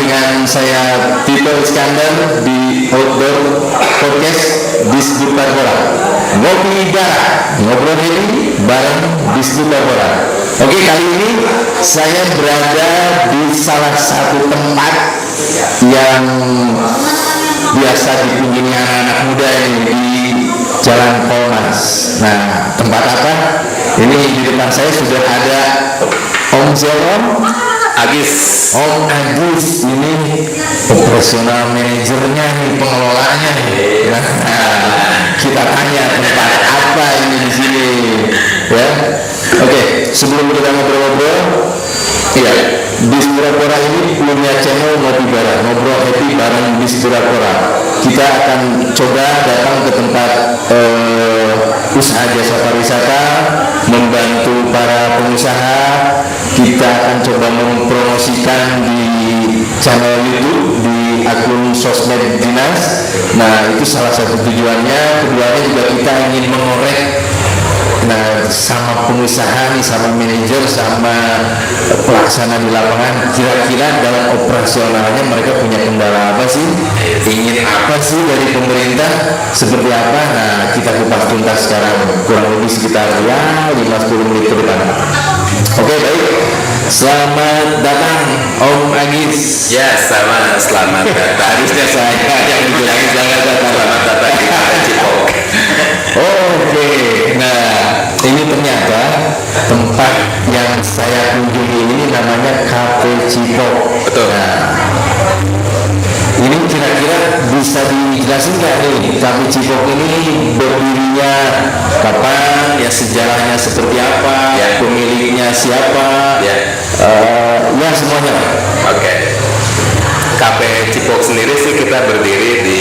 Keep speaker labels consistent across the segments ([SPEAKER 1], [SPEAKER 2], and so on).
[SPEAKER 1] dengan saya Tito Iskandar di Outdoor Podcast Disbud Barbora. Ngopi Bara, ngobrol ini bareng Disbud Barbora. Oke, kali ini saya berada di salah satu tempat yang biasa dikunjungi anak-anak muda ini di Jalan Polmas. Nah, tempat apa? Ini di depan saya sudah ada Om Zeron
[SPEAKER 2] Agis.
[SPEAKER 1] Om Agis ini operasional manajernya nih, pengelolanya nih. Nah, kita tanya tempat apa ini di sini, ya. Oke, sebelum kita ngobrol-ngobrol, iya, Dispurapora ini punya channel Ngopi Bara, ngobrol happy bareng Dispurapora. Kita akan coba datang ke tempat usaha jasa pariwisata, membantu para pengusaha. Kita akan coba mempromosikan di channel YouTube, di akun sosmed dinas. Nah, itu salah satu tujuannya. Keduanya juga kita ingin mengorek sama pengusaha nih, sama manajer, sama pelaksana di lapangan, kira-kira dalam operasionalnya mereka punya kendala apa sih, ingin apa sih dari pemerintah, seperti apa. Nah, kita kupas tuntas sekarang, kurang lebih sekitar 5-10 menit ke depan. Oke, baik, selamat datang Om Agis.
[SPEAKER 2] Ya, selamat datang.
[SPEAKER 1] Harusnya saya yang bilang selamat datang
[SPEAKER 2] di Cipok.
[SPEAKER 1] Oke, nah ini ternyata tempat yang saya kunjungi ini namanya Cafe Cipok.
[SPEAKER 2] Betul.
[SPEAKER 1] Nah, ini kira-kira bisa dijelasin nggak nih Cafe Cipok ini berdirinya kapan, ya sejarahnya seperti apa, ya pemiliknya siapa,
[SPEAKER 2] ya,
[SPEAKER 1] ya semuanya.
[SPEAKER 2] Oke. Cafe Cipok sendiri sih kita berdiri di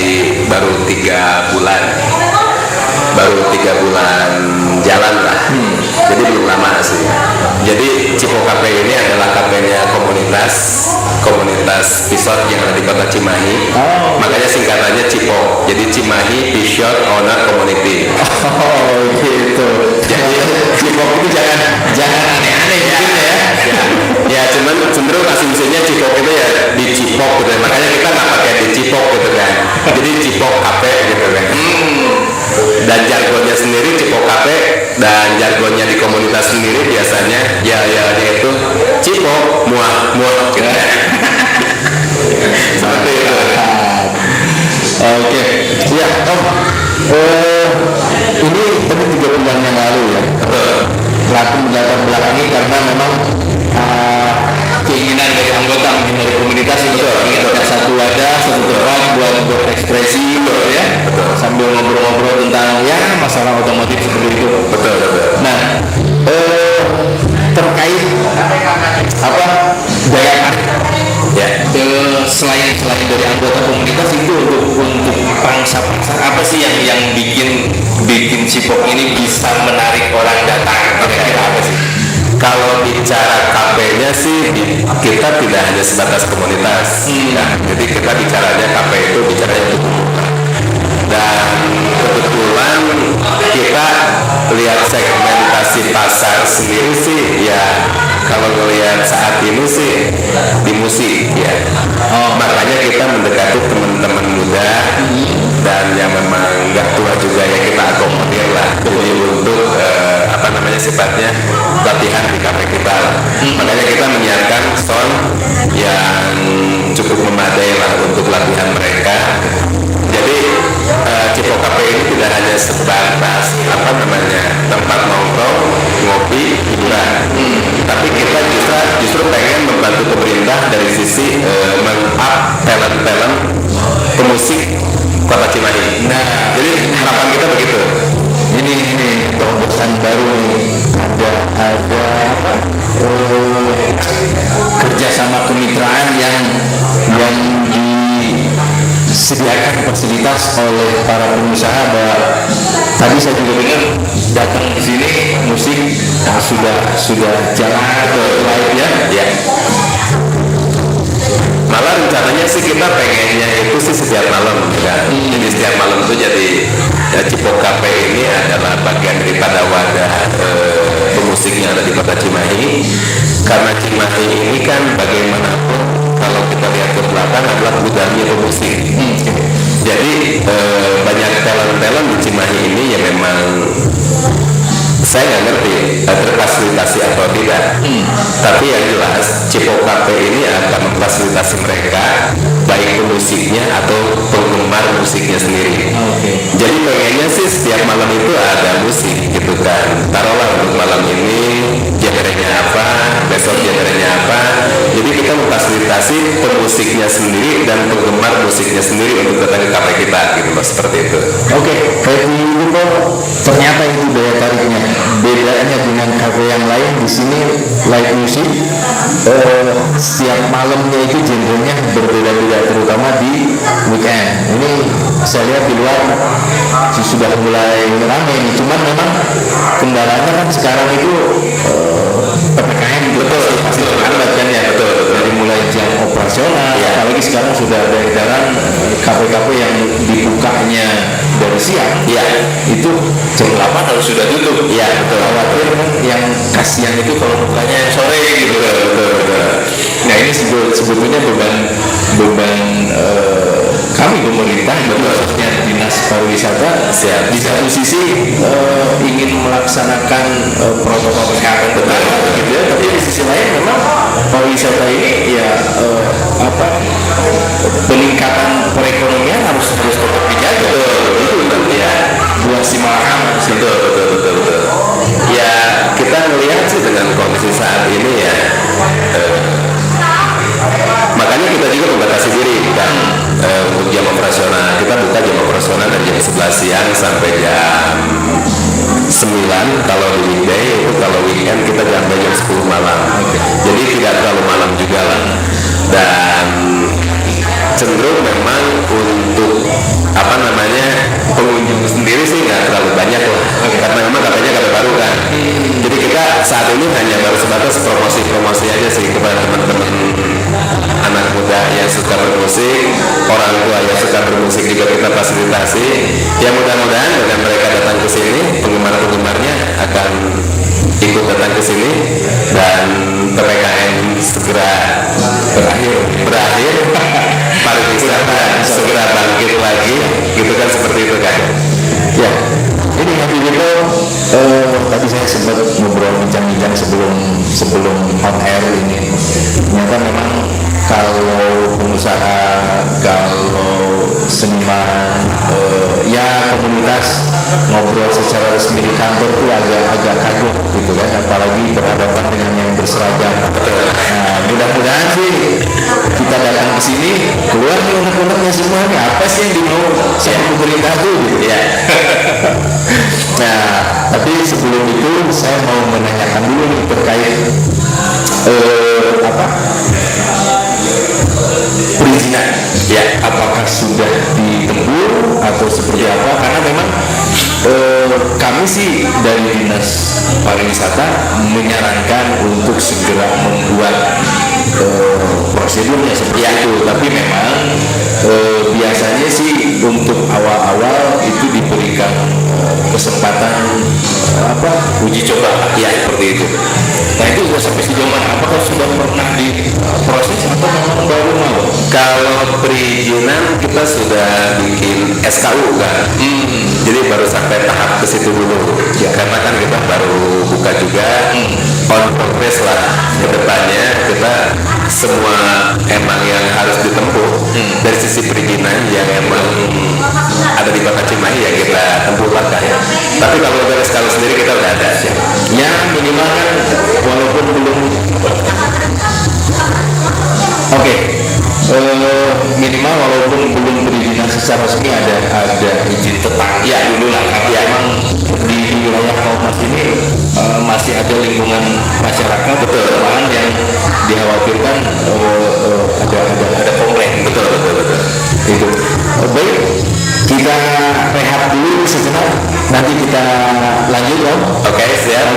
[SPEAKER 2] baru 3 bulan. Baru 3 bulan jalan lah, jadi belum lama sih. Jadi Cipok Cafe ini adalah kafenya komunitas Pishot yang ada di kota Cimahi. Makanya singkatannya Cipok. Jadi Cimahi Pishot Owner Community.
[SPEAKER 1] Oh gitu. Jadi Cipok itu jangan aneh-aneh ya.
[SPEAKER 2] Ya cuman cenderung asumsinya Cipok itu ya di Cipok gitu. Makanya kita nggak pakai di Cipok gitu kan. Jadi Cipok Cafe gitu kan. Dan jargonnya sendiri Cipok Cafe, dan jargonnya di komunitas sendiri biasanya ya itu Cipok muah gitu. Seperti itu.
[SPEAKER 1] Oke, ya Om, ini tadi 3 bulan yang lalu ya, pelaku mendatar belakangi karena memang keinginan dari anggota, dari komunitas itu ingin ada satu wadah, satu tempat buat berekspresi, ya, sambil ngobrol-ngobrol tentang ya masalah otomotif seperti itu.
[SPEAKER 2] Betul.
[SPEAKER 1] Nah, terkait apa daya tarik ya, selain dari anggota komunitas itu untuk pangsa pasar apa sih yang bikin Cipok ini bisa menarik orang datang, kira-kira apa sih?
[SPEAKER 2] Kalau bicara kafenya sih kita tidak hanya sebatas komunitas. Nah, jadi kita bicaranya kafe itu bicaranya untuk umum. Dan kebetulan kita lihat segmentasi pasar sendiri sih ya, kalau ngelihat saat ini sih di musik ya. Makanya kita mendekati teman-teman muda dan yang memang nggak tua juga ya, kita akomodir lah. Jadi untuk sifatnya latihan di kafe kita. Makanya kita menyiapkan sound yang cukup memadai lah untuk latihan mereka. Jadi Cipok Cafe ini tidak hanya sebatas tempat nongkrong, ngopi, hiburan, tapi kita justru pengen membantu pemerintah dari sisi meng-up talent pemusik Kota Cimahi.
[SPEAKER 1] Nah,
[SPEAKER 2] jadi harapan kita begitu.
[SPEAKER 1] Ini terobosan baru nih, ada kerjasama kemitraan yang disediakan fasilitas oleh para pengusaha. Tadi saya juga dengar datang di sini musik sudah jalan ke live ya.
[SPEAKER 2] Malah rencananya sih kita pengennya itu sih setiap malam kan. Jadi setiap malam itu jadi Cipok Cafe ini adalah bagian daripada wadah pemusik yang ada di Kota Cimahi. Karena Cimahi ini kan bagaimanapun kalau kita lihat ke belakang gudangnya pemusik. Jadi banyak talent di Cimahi ini ya memang saya nggak ngerti terfasilitasi atau tidak. Tapi yang jelas Cipo Cafe ini akan memfasilitasi mereka, baik pemusiknya atau penggemar musiknya sendiri. Jadi pengennya sih setiap malam itu ada musik gitu kan. Taruhlah untuk malam ini genrenya apa, besok genrenya apa. Jadi kita memfasilitasi pemusiknya sendiri dan penggemar musiknya sendiri untuk datang ke kafe kita gitu loh, seperti itu.
[SPEAKER 1] Oke, kayak itu ternyata itu daya tariknya. Bedanya dengan kafe yang lain di sini live music setiap malamnya itu genrenya berbeda-beda, terutama di weekend. Ini saya lihat di luar sudah mulai ramai nih. Cuman memang kendalanya kan sekarang itu PPKM betul pasti terhambat kan ya, betul. Dari mulai jam operasional, apalagi sekarang sudah ada edaran kafe-kafe yang dibukanya dari siang, itu jam 8 harus sudah tutup. Betul. Khawatir kan yang kasihan itu kalau bukanya sore gitu. Betul. Nah ini sebetulnya beban kami pemerintah, khususnya dinas pariwisata, di satu sisi ingin melaksanakan protokol kesehatan benar, gitu ya, tapi di sisi lain memang pariwisata ini ya peningkatan perekonomian harus tetap dijaga. Itu ya buat si Malakam. Betul. Ya kita melihat sih dengan kondisi saat ini ya. Makanya kita juga membatasi diri kan untuk jam operasional. Kita buka jam operasional dari jam 11 siang sampai jam 9 kalau di weekday, itu kalau weekend kita sampai jam 10 malam. Jadi tidak terlalu malam juga lah. Dan cenderung memang untuk pengunjung sendiri sih nggak terlalu banyak lah, karena memang katanya kafe baru kan. Jadi kita saat ini hanya baru sebatas promosi aja sih kepada teman-teman anak muda yang suka bermusik, orang tua yang suka bermusik juga kita fasilitasi. Ya mudah-mudahan dengan mereka datang ke sini, penggemar-penggemarnya akan ikut datang ke sini dan PPKM segera berakhir, pariwisata segera bangkit lagi, gitu kan, seperti itu kan. Ya, ini Happy People tadi saya sempat ngobrol bincang-bincang sebelum on air ini. Ternyata memang kalau pengusaha, kalau seniman, ya komunitas ngobrol secara resmi di kantor itu agak kagok gitu kan, apalagi berhadapan dengan yang berseragam. Nah, mudah-mudahan sih kita datang ke sini keluar nih unek-uneknya semua nih, apa sih yang dimau sama pemerintah tuh gitu ya. Nah, tapi sebelum itu saya mau menanyakan dulu nih terkait perizinan, ya, apakah sudah ditempuh atau seperti apa? Karena memang kami sih dari dinas pariwisata menyarankan untuk segera membuat prosedurnya seperti itu. Tapi memang biasanya sih untuk awal-awal itu diberikan kesempatan uji coba, ya, seperti itu. Nah itu sudah sampai sejauh mana? Apakah sudah pernah diproses atau memang baru mau?
[SPEAKER 2] Kalau perizinan kita sudah bikin SKU kan, jadi baru sampai tahap ke situ dulu. Ya, karena kan kita baru buka juga, on progress lah. Kedepannya kita semua emang yang harus ditempuh dari sisi perizinan yang emang ada di Kota Cimahi ya kita tempuh langkah ya. Tapi kalau dari SKU sendiri kita udah ada sih.
[SPEAKER 1] Ya minimal kan walaupun belum minimal walaupun belum perizinan secara resmi ada izin tetangga ya dulu lah, karena ya, memang di wilayah Kaumas ini masih ada lingkungan masyarakat malahan yang dikhawatirkan ada komplain. Betul. Itu baik, kita rehat dulu sejenak, nanti kita lanjut dong.
[SPEAKER 2] Oke, siap.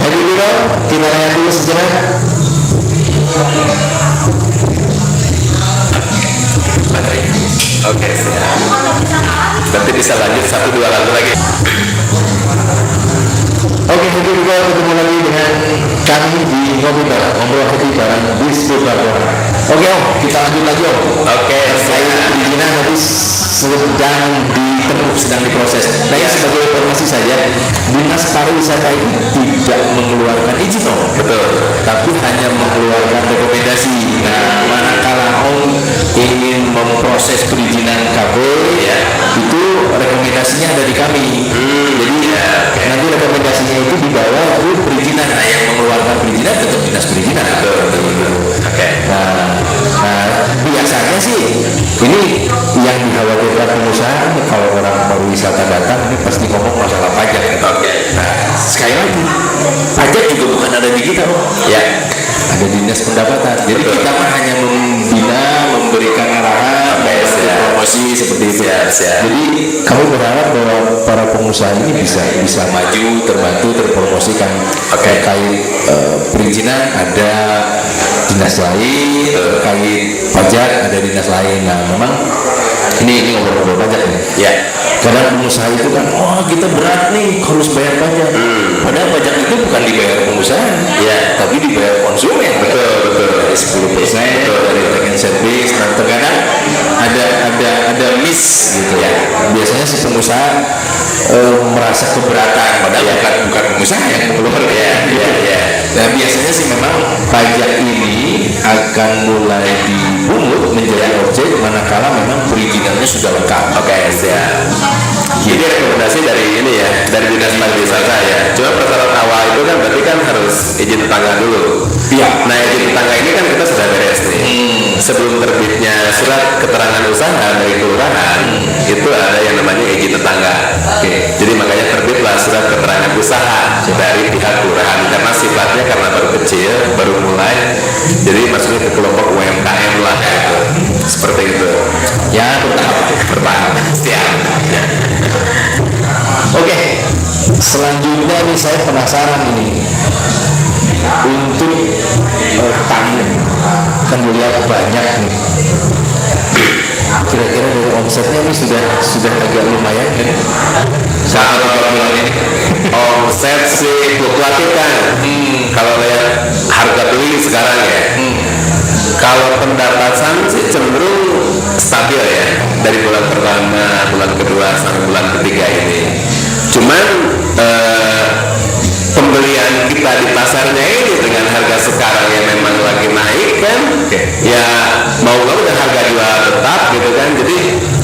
[SPEAKER 1] Jadi dulu kita rehat dulu sejenak.
[SPEAKER 2] Oke, siap. Nanti bisa lanjut 1-2 lagu lagi.
[SPEAKER 1] Oke, nanti juga ketemu lagi dengan kami di Ngobrol Hati bareng Bistro Barbara. Oke Om, kita lanjut lagi Om.
[SPEAKER 2] Oke,
[SPEAKER 1] Terkait perizinan nanti sedang diproses. Nah ini sebagai informasi saja, Dinas Pariwisata itu tidak mengeluarkan izin Om,
[SPEAKER 2] betul.
[SPEAKER 1] tapi hanya mengeluarkan rekomendasi. Nah, manakala Om ingin memproses perizinan KB,
[SPEAKER 2] Ya.
[SPEAKER 1] itu rekomendasinya dari kami. Jadi nanti rekomendasinya itu dibawa ke perizinan. Nah, yang mengeluarkan perizinan tetap dinas perizinan.
[SPEAKER 2] Betul. Oke.
[SPEAKER 1] Nah, biasanya sih ini yang dikhawatirkan pengusaha kalau orang pariwisata datang ini pasti ngomong masalah pajak.
[SPEAKER 2] Oke.
[SPEAKER 1] Nah, sekali lagi pajak juga bukan ada di kita, Om.
[SPEAKER 2] Ya.
[SPEAKER 1] Ada di dinas pendapatan. Jadi
[SPEAKER 2] Betul.
[SPEAKER 1] kita mah hanya membina, memberikan arahan, promosi seperti itu.
[SPEAKER 2] Siap.
[SPEAKER 1] Jadi kami berharap bahwa para pengusaha ini bisa maju, terbantu, terpromosikan. Terkait perizinan ada dinas lain, terkait pajak ada dinas lain. Nah, memang ini ngobrol-ngobrol pajak nih.
[SPEAKER 2] Ya.
[SPEAKER 1] Kadang pengusaha itu kan, oh kita berat nih harus bayar pajak. Padahal pajak itu bukan dibayar pengusaha,
[SPEAKER 2] Ya.
[SPEAKER 1] tapi dibayar konsumen.
[SPEAKER 2] Betul.
[SPEAKER 1] Dari 10% dari take and service. Nah, terkadang ada miss gitu ya. Biasanya si pengusaha merasa keberatan, padahal bukan pengusaha yang mengeluarkan.
[SPEAKER 2] Ya.
[SPEAKER 1] Nah, biasanya sih memang pajak ini akan mulai dipungut menjadi objek manakala memang perizinannya sudah lengkap.
[SPEAKER 2] Oke, siap. Jadi rekomendasi dari ini ya, dari dinas pariwisata ya. Cuma persyaratan awal itu kan berarti kan harus izin tetangga dulu.
[SPEAKER 1] Iya.
[SPEAKER 2] Nah, izin tetangga ini kan kita sudah beres nih. Sebelum terbitnya surat keterangan usaha dari kelurahan, itu ada yang namanya izin tetangga.
[SPEAKER 1] Oke.
[SPEAKER 2] Jadi makanya terbitlah surat keterangan usaha dari pihak kelurahan karena sifatnya karena baru kecil, baru mulai. Jadi masuknya ke kelompok UMKM lah gitu. Seperti itu.
[SPEAKER 1] Ya, bertahap.
[SPEAKER 2] Siap. Ya.
[SPEAKER 1] Oke, selanjutnya nih saya penasaran ini untuk tamu kan melihat banyak nih. Kira-kira dari omsetnya ini sudah agak lumayan kan?
[SPEAKER 2] Saat bulan ini omset sih fluktuatif kan. Kalau lihat harga beli sekarang ya. Kalau pendapatan sih cenderung stabil ya dari bulan pertama, bulan kedua sampai bulan ketiga ini. Cuman pembelian kita di pasarnya ini dengan harga sekarang yang memang lagi naik kan, ya mau nggak udah harga jual tetap gitu kan, jadi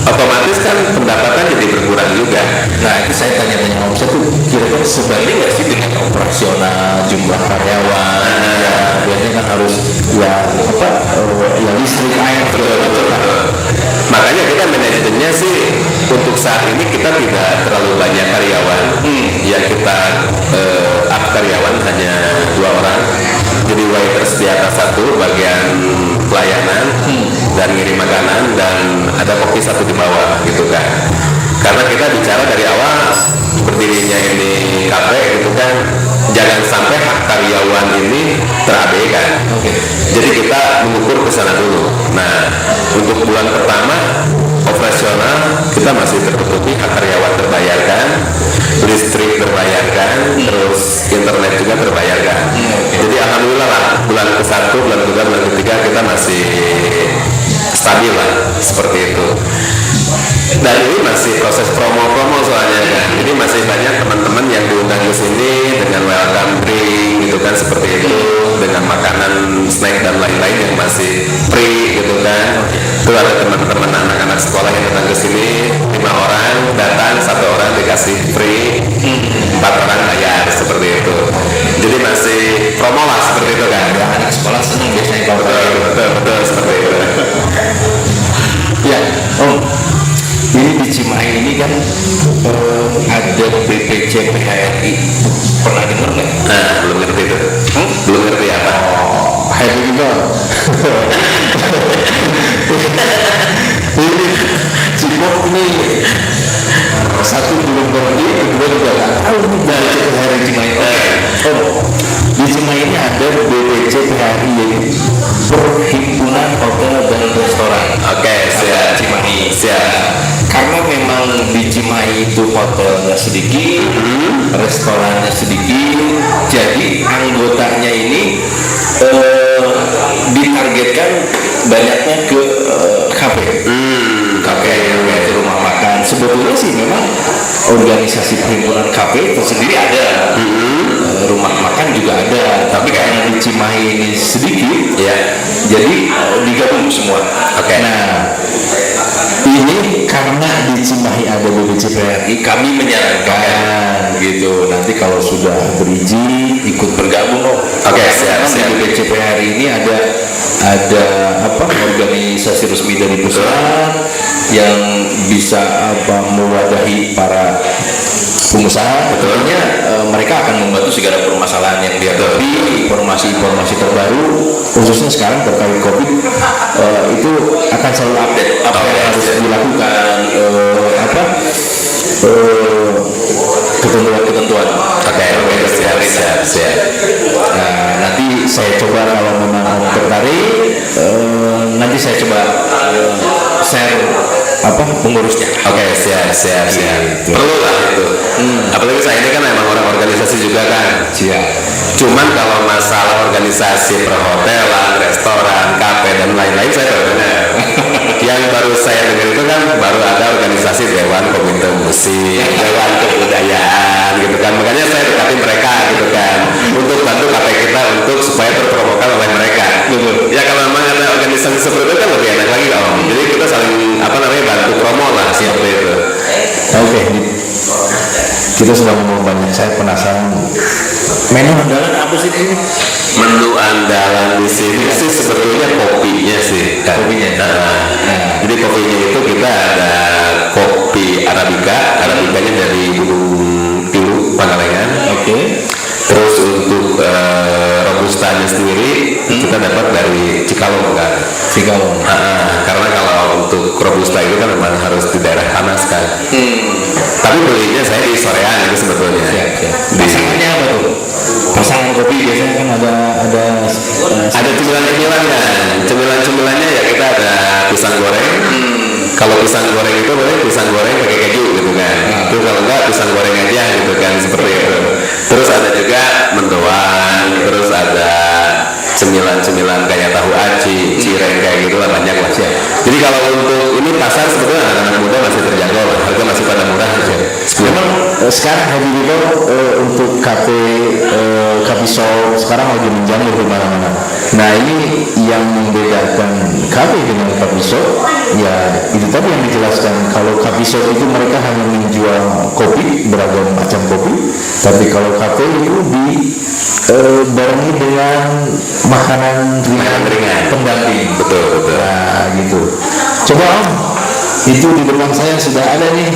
[SPEAKER 2] otomatis kan pendapatan jadi berkurang juga.
[SPEAKER 1] Nah itu saya tanya-tanya omset tuh kira-kira sebanding nggak sih dengan operasional jumlah karyawan? Ya biasanya kan harus ya listrik air
[SPEAKER 2] Makanya kita manajemennya sih untuk saat ini kita tidak terlalu banyak karyawan. Ya kita up karyawan hanya 2 orang. Jadi waiters di atas 1 bagian pelayanan dan ngirim makanan, dan ada koki 1 di bawah gitu kan. Karena kita bicara dari awal berdirinya ini kafe gitu kan, jangan sampai hak karyawan ini terabaikan. Jadi kita mengukur ke sana dulu. Nah, untuk bulan pertama operasional kita masih tertutupi, hak karyawan terbayarkan, listrik terbayarkan, terus internet juga terbayarkan. Jadi alhamdulillah lah, bulan ke-1, bulan ke-2, bulan ke-3 kita masih stabil lah, seperti itu. Dan ini masih proses promo-promo soalnya kan, jadi masih banyak teman-teman yang diundang ke sini dengan welcome drink gitu kan, seperti itu, dengan makanan, snack dan lain-lain yang masih free gitu kan. Itu ada teman-teman anak-anak sekolah yang datang ke sini, 5 orang datang, 1 orang dikasih free, 4 orang bayar, seperti itu. Jadi masih promo lah seperti itu kan.
[SPEAKER 1] ya, anak sekolah senang biasanya kalau
[SPEAKER 2] Betul, seperti itu.
[SPEAKER 1] ya ini di Cimahi ini kan ada BPJS PHRI, pernah dengar nggak?
[SPEAKER 2] Nah, belum ngerti itu. Belum ngerti apa?
[SPEAKER 1] Happy juga. Ini Cipok ini 1 belum ngerti, kedua juga nggak tahu nih dari PHRI Cimahi. Di Cimahi ini ada BPJS PHRI, yaitu Perhimpunan Hotel dan Restoran.
[SPEAKER 2] Oke, siap.
[SPEAKER 1] Cimahi.
[SPEAKER 2] Siap.
[SPEAKER 1] Karena memang di Cimahi itu hotelnya sedikit, restorannya sedikit, jadi anggotanya ini ditargetkan banyaknya ke kafe. Kafe yaitu rumah makan. Sebetulnya sih memang organisasi perhimpunan kafe tersendiri ada, rumah makan juga ada, tapi karena di Cimahi ini sedikit, ya, jadi digabung semua. Nah, ini karena di Cimahi ada BPCPRI, kami menyarankan gitu. Nanti kalau sudah berizin ikut bergabung.
[SPEAKER 2] Siap.
[SPEAKER 1] Di BPCPRI ini ada apa, organisasi resmi dari pusat yang bisa mewadahi para pengusaha. Betulnya mereka akan membantu segala permasalahan yang dihadapi, informasi-informasi terbaru khususnya sekarang terkait COVID itu akan selalu update apa yang harus dilakukan, ketentuan-ketentuan.
[SPEAKER 2] Siap.
[SPEAKER 1] Nah, nanti saya coba kalau memang tertarik, nanti saya coba share pengurusnya.
[SPEAKER 2] Siap. Perlu lah itu. Apalagi saya ini kan emang orang organisasi juga kan.
[SPEAKER 1] Siap.
[SPEAKER 2] Cuman kalau masalah organisasi perhotelan, restoran, kafe dan lain-lain saya baru dengar. Yang baru saya dengar itu kan baru ada organisasi Dewan Komite Musik, Dewan Kebudayaan gitu kan. Makanya saya dekatin mereka gitu kan untuk bantu kafe kita untuk supaya terpromokan oleh mereka. Ya kalau memang ada organisasi seperti itu kan lebih enak lagi Om. Jadi kita saling bantu promo lah seperti itu.
[SPEAKER 1] Kita sudah ngomong banyak, saya penasaran menu andalan apa sih ini?
[SPEAKER 2] Menu andalan di sini sih sebetulnya kopinya sih. Jadi kopinya itu kita ada kopi Arabikanya dari Gunung Tilu, Pangalengan. Terus untuk robustanya sendiri kita dapat dari Cikalong kan. Karena kalau untuk robusta itu kan memang harus di daerah panas kan. Tapi belinya saya di Soreang itu sebetulnya.
[SPEAKER 1] Pasangannya apa tuh? Pasangan kopi biasanya kan
[SPEAKER 2] ada cemilan-cemilan kan. Cemilan-cemilannya ya kita ada pisang goreng. Kalau pisang goreng itu boleh pisang goreng pakai keju gitu kan. Itu kalau enggak pisang goreng aja gitu kan, seperti itu. Terus ada juga mendoan, terus ada cemilan-cemilan kayak tahu aci, cireng kayak gitu lah, banyak lah. Jadi kalau untuk ini pasar sebetulnya anak-anak muda masih terjangkau lah, harga masih pada murah.
[SPEAKER 1] Memang sekarang Happy People untuk coffee shop sekarang lagi menjamur di mana-mana. Nah, ini yang membedakan kafe dengan coffee shop, ya itu tadi yang dijelaskan. Kalau coffee shop itu mereka hanya menjual kopi, beragam macam kopi, tapi kalau kafe itu barengi dengan makanan ringan pendamping.
[SPEAKER 2] Betul.
[SPEAKER 1] Nah, gitu. Coba Om, itu di depan saya sudah ada nih.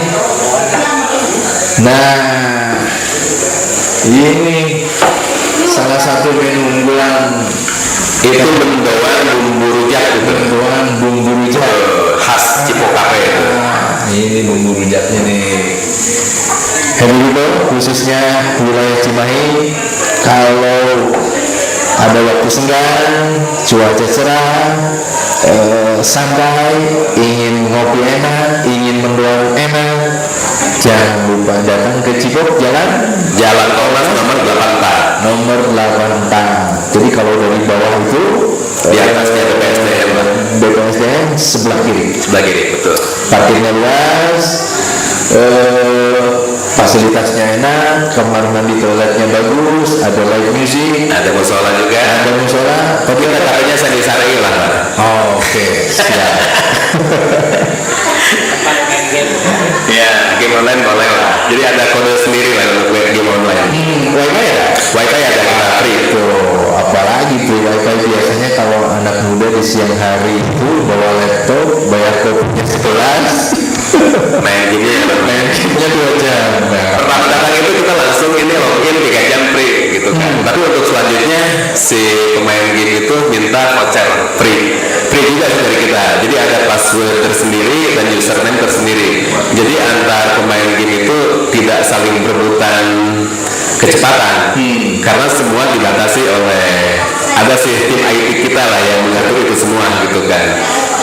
[SPEAKER 1] Nah, ini salah satu menu unggulan,
[SPEAKER 2] itu mendoan bumbu rujak gitu.
[SPEAKER 1] Mendoan bumbu rujak
[SPEAKER 2] khas Cipokape itu.
[SPEAKER 1] Ini bumbu rujaknya nih. Happy People khususnya wilayah Cimahi, kalau ada waktu senggang, cuaca cerah, santai, ingin ngopi enak, ingin mendoan enak, jangan lupa datang ke Cipok, Jalan Tolmas nomor 84. Jadi kalau dari bawah itu
[SPEAKER 2] di atasnya
[SPEAKER 1] BPSDM sebelah kiri,
[SPEAKER 2] betul.
[SPEAKER 1] Parkirnya luas, fasilitasnya enak, kamar mandi toiletnya bagus, ada live music,
[SPEAKER 2] ada musola juga.
[SPEAKER 1] Tapi
[SPEAKER 2] kita katanya sari-sari lah.
[SPEAKER 1] Oke, siap.
[SPEAKER 2] Ya, game online boleh lah. Jadi ada kode sendiri lah untuk game online. Wifi ada kita free.
[SPEAKER 1] Tuh, apalagi tuh wifi biasanya kalau anak muda di siang hari itu bawa laptop, bayar kopinya sekelas,
[SPEAKER 2] main gamenya
[SPEAKER 1] 2 jam.
[SPEAKER 2] Pertama datang itu kita langsung ini login 3 jam free gitu kan. Tapi untuk selanjutnya si pemain game itu minta voucher free juga dari kita. Jadi ada password tersendiri dan username tersendiri. Jadi antar pemain game itu tidak saling berebutan kecepatan, karena semua dibatasi oleh ada sih tim IT kita lah yang mengatur itu semua gitu kan.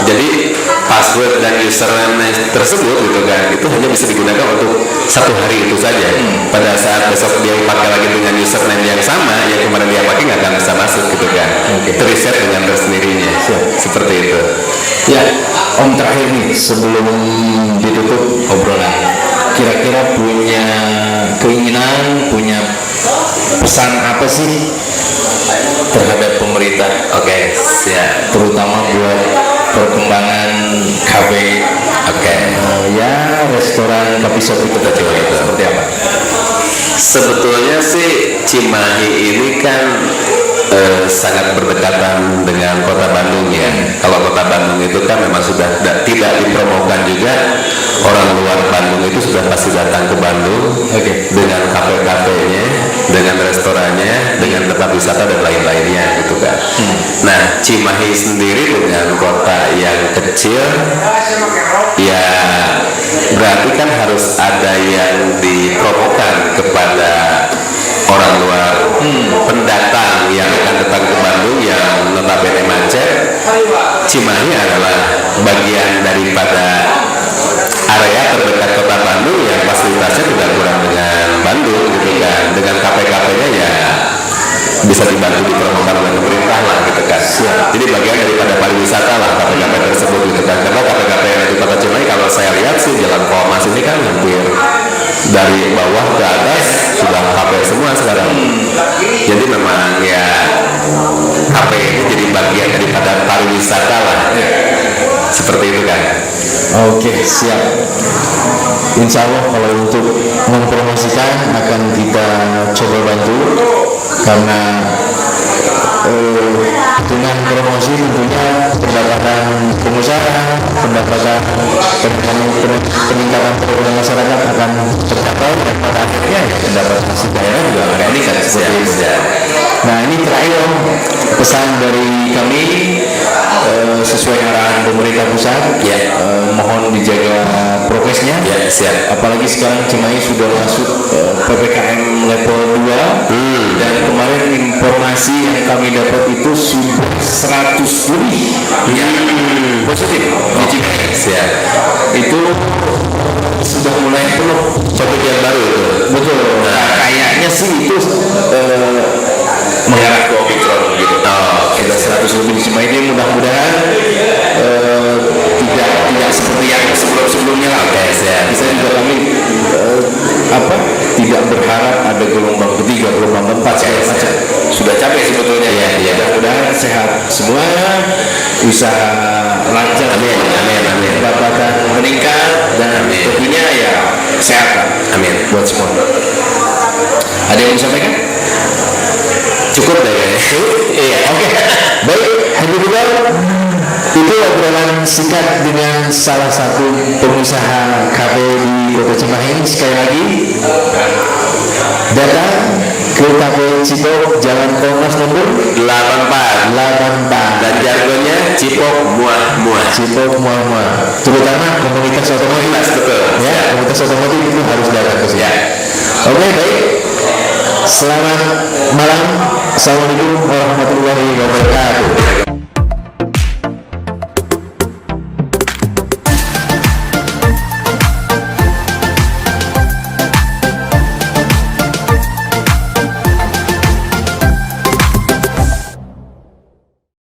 [SPEAKER 2] Jadi password dan username tersebut gitu kan, itu hanya bisa digunakan untuk 1 hari itu saja. Pada saat besok dia pakai lagi dengan username yang sama yang kemarin dia pakai, nggak akan bisa masuk gitu kan. Terreset dengan tersendirinya. Seperti itu.
[SPEAKER 1] Ya, Om terakhir nih sebelum ditutup obrolan, kira-kira punya keinginan, punya pesan apa sih terhadap pemerintah?
[SPEAKER 2] Oke, siap.
[SPEAKER 1] Terutama buat perkembangan kafe, ya restoran kopi shop itu tadi itu seperti apa?
[SPEAKER 2] Sebetulnya sih Cimahi ini kan sangat berdekatan dengan kota Bandung ya. Kalau kota Bandung itu kan memang sudah tidak dipromokan juga, orang luar Bandung itu sudah pasti datang ke Bandung dengan kafe-kafenya, dengan restorannya, dengan tempat wisata dan lain-lainnya gitu kan. Nah, Cimahi sendiri dengan kota yang kecil ya berarti kan harus ada yang dipromokan kepada orang luar, pendatang yang akan datang ke Bandung yang notabene macet. Cimahi adalah bagian daripada area terdekat kota Bandung yang fasilitasnya tidak kurang dengan Bandung gitu kan. Dengan kafe-kafenya ya bisa dibantu dipromokan oleh pemerintah lah gitu kan. Jadi bagian daripada pariwisata lah kafe-kafe tersebut gitu kan. Karena kafe-kafe yang di kota Cimahi kalau saya lihat sih Jalan Kolmas ini kan hampir dari bawah ke atas sudah kafe semua sekarang. Jadi memang ya kafe ini jadi bagian daripada pariwisata lah. Seperti itu kan.
[SPEAKER 1] Oke, siap. Insya Allah kalau untuk mempromosikan akan kita coba bantu, karena dengan promosi tentunya pendapatan pengusaha, pendapatan peningkatan perekonomian masyarakat akan tercapai, dan pada akhirnya ya pendapatan hasil daerah juga akan meningkat seperti itu. Nah, ini terakhir Om, pesan dari kami sesuai arahan pemerintah pusat, mohon dijaga prokesnya.
[SPEAKER 2] Siap.
[SPEAKER 1] Apalagi sekarang Cimahi sudah masuk PPKM level 2, dan kemarin informasi yang kami dapat itu sudah 100 lebih yang positif di Cimahi.
[SPEAKER 2] Siap.
[SPEAKER 1] Itu sudah mulai penuh.
[SPEAKER 2] Suatu yang baru itu.
[SPEAKER 1] Betul. Nah, kayaknya sih itu mengarah ke Omikron gitu. Sudah 100 lebih di Cimahi. Ini mudah-mudahan tidak seperti yang sebelum-sebelumnya lah. Bisa juga kami tidak berharap ada gelombang ketiga, gelombang keempat segala macam. Sudah capek sebetulnya. Mudah-mudahan sehat semua, usaha lancar, amin, pendapatan meningkat, dan tentunya ya kesehatan, amin, buat semua. Ada yang mau disampaikan?
[SPEAKER 2] Cukup deh kayaknya.
[SPEAKER 1] Iya, oke. Baik, alhamdulillah. Itu obrolan singkat dengan salah satu pengusaha kafe di Kota Cimahi. Sekali lagi, datang ke Kafe Cipok, Jalan Kolmas nomor 84.
[SPEAKER 2] Dan jargonnya Cipok muah-muah.
[SPEAKER 1] Cipok muah-muah. Terutama komunitas otomotif.
[SPEAKER 2] Betul.
[SPEAKER 1] Ya, komunitas otomotif itu harus datang ke sini. Oke, baik. Selamat malam. Assalamualaikum warahmatullahi wabarakatuh.